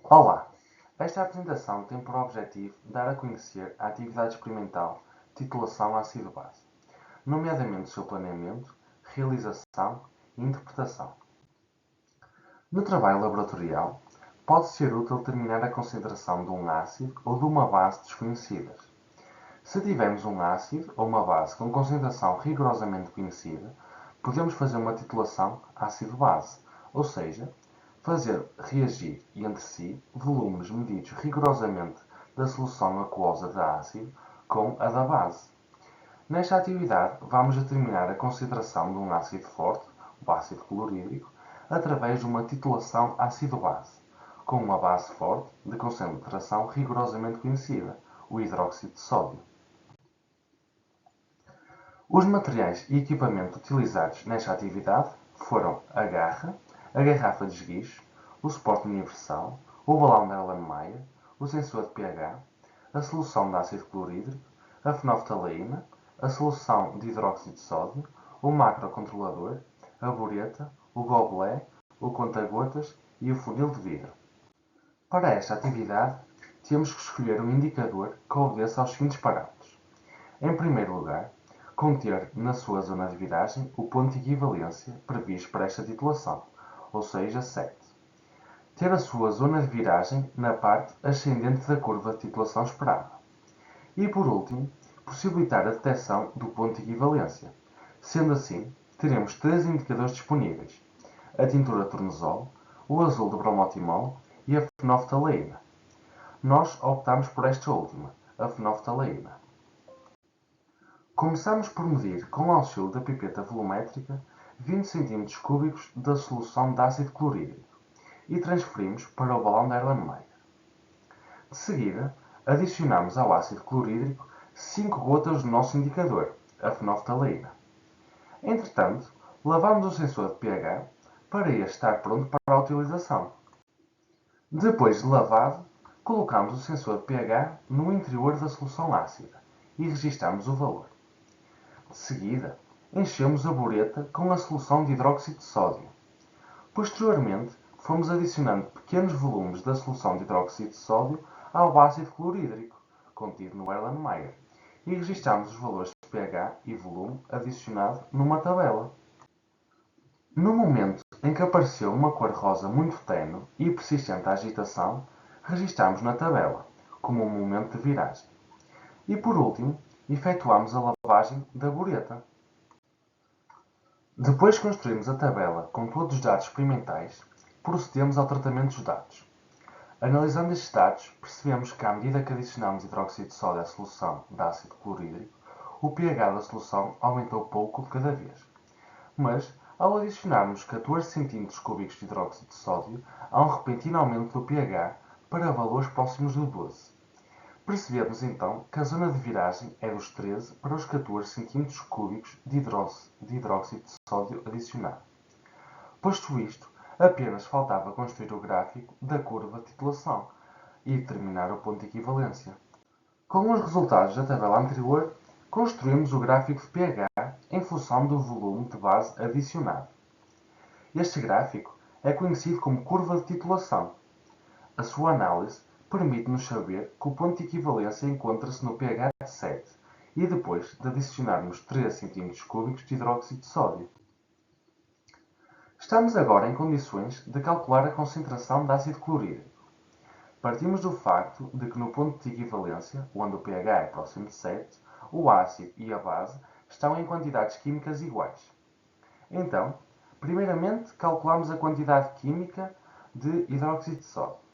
Olá! Esta apresentação tem por objetivo dar a conhecer a atividade experimental Titulação ácido-base, nomeadamente o seu planeamento, realização e interpretação. No trabalho laboratorial, pode ser útil determinar a concentração de um ácido ou de uma base desconhecidas. Se tivermos um ácido ou uma base com concentração rigorosamente conhecida, podemos fazer uma titulação ácido-base, ou seja, fazer reagir entre si volumes medidos rigorosamente da solução aquosa de ácido com a da base. Nesta atividade, vamos determinar a concentração de um ácido forte, o ácido clorídrico, através de uma titulação ácido-base, com uma base forte de concentração rigorosamente conhecida, o hidróxido de sódio. Os materiais e equipamento utilizados nesta atividade foram a garra, a garrafa de esguicho, o suporte universal, o balão de Erlenmeyer, o sensor de pH, a solução de ácido clorídrico, a fenolftaleína, a solução de hidróxido de sódio, o macrocontrolador, a bureta, o gobelet, o conta-gotas e o funil de vidro. Para esta atividade, temos que escolher um indicador que obedeça aos seguintes parâmetros. Em primeiro lugar, conter na sua zona de viragem o ponto de equivalência previsto para esta titulação, ou seja, 7. Ter a sua zona de viragem na parte ascendente da curva de titulação esperada. E, por último, possibilitar a detecção do ponto de equivalência. Sendo assim, teremos 3 indicadores disponíveis: a tintura tornesol, o azul de bromotimol e a fenolftaleína. Nós optamos por esta última, a fenolftaleína. Começamos por medir com o auxílio da pipeta volumétrica 20 cm3 da solução de ácido clorídrico e transferimos para o balão de Erlenmeyer. De seguida, adicionamos ao ácido clorídrico 5 gotas do nosso indicador, a fenolftaleína. Entretanto, lavamos o sensor de pH para este estar pronto para a utilização. Depois de lavado, colocamos o sensor de pH no interior da solução ácida e registamos o valor. De seguida, enchemos a bureta com a solução de hidróxido de sódio. Posteriormente, fomos adicionando pequenos volumes da solução de hidróxido de sódio ao ácido clorídrico, contido no Erlenmeyer, e registamos os valores de pH e volume adicionado numa tabela. No momento em que apareceu uma cor rosa muito tenue e persistente a agitação, registamos na tabela, como um momento de viragem. E por último, efetuamos a lavagem da bureta. Depois que construímos a tabela com todos os dados experimentais, procedemos ao tratamento dos dados. Analisando estes dados, percebemos que à medida que adicionamos hidróxido de sódio à solução de ácido clorídrico, o pH da solução aumentou pouco de cada vez. Mas, ao adicionarmos 14 cm3 de hidróxido de sódio, há um repentino aumento do pH para valores próximos do 12. Percebemos então que a zona de viragem é dos 13 para os 14 cm3 de hidróxido de sódio adicionado. Posto isto, apenas faltava construir o gráfico da curva de titulação e determinar o ponto de equivalência. Com os resultados da tabela anterior, construímos o gráfico de pH em função do volume de base adicionado. Este gráfico é conhecido como curva de titulação. A sua análise permite-nos saber que o ponto de equivalência encontra-se no pH de 7 e depois de adicionarmos 3 cm3 de hidróxido de sódio. Estamos agora em condições de calcular a concentração de ácido clorídrico. Partimos do facto de que no ponto de equivalência, onde o pH é próximo de 7, o ácido e a base estão em quantidades químicas iguais. Então, primeiramente calculamos a quantidade química de hidróxido de sódio,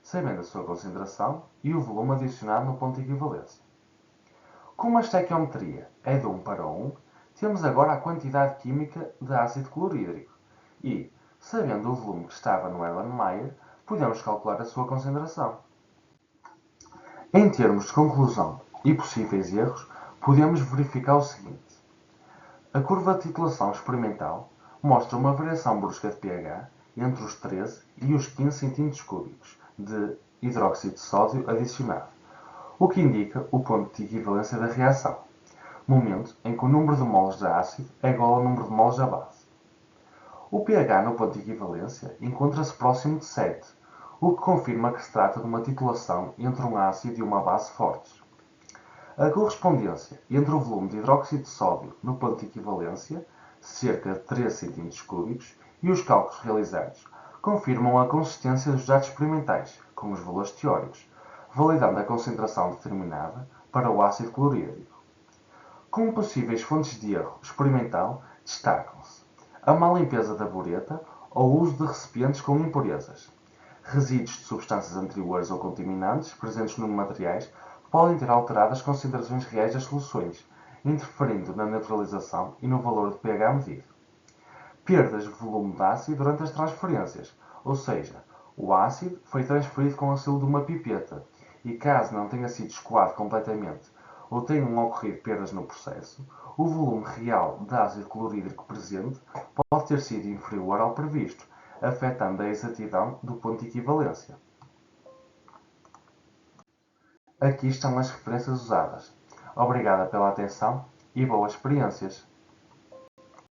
sabendo a sua concentração e o volume adicionado no ponto de equivalência. Como a estequiometria é de 1 para 1, temos agora a quantidade química de ácido clorídrico e, sabendo o volume que estava no Erlenmeyer, podemos calcular a sua concentração. Em termos de conclusão e possíveis erros, podemos verificar o seguinte. A curva de titulação experimental mostra uma variação brusca de pH entre os 13 e os 15 cm3 de hidróxido de sódio adicionado, o que indica o ponto de equivalência da reação, momento em que o número de moles de ácido é igual ao número de moles da base. O pH no ponto de equivalência encontra-se próximo de 7, o que confirma que se trata de uma titulação entre um ácido e uma base fortes. A correspondência entre o volume de hidróxido de sódio no ponto de equivalência, cerca de 13 cm3, e os cálculos realizados confirmam a consistência dos dados experimentais, com os valores teóricos, validando a concentração determinada para o ácido clorídrico. Como possíveis fontes de erro experimental, destacam-se a má limpeza da bureta ou o uso de recipientes com impurezas. Resíduos de substâncias anteriores ou contaminantes presentes nos materiais podem ter alterado as concentrações reais das soluções, interferindo na neutralização e no valor de pH medido. Perdas de volume de ácido durante as transferências, ou seja, o ácido foi transferido com o auxílio de uma pipeta e, caso não tenha sido escoado completamente ou tenham ocorrido perdas no processo, o volume real de ácido clorídrico presente pode ter sido inferior ao previsto, afetando a exatidão do ponto de equivalência. Aqui estão as referências usadas. Obrigada pela atenção e boas experiências!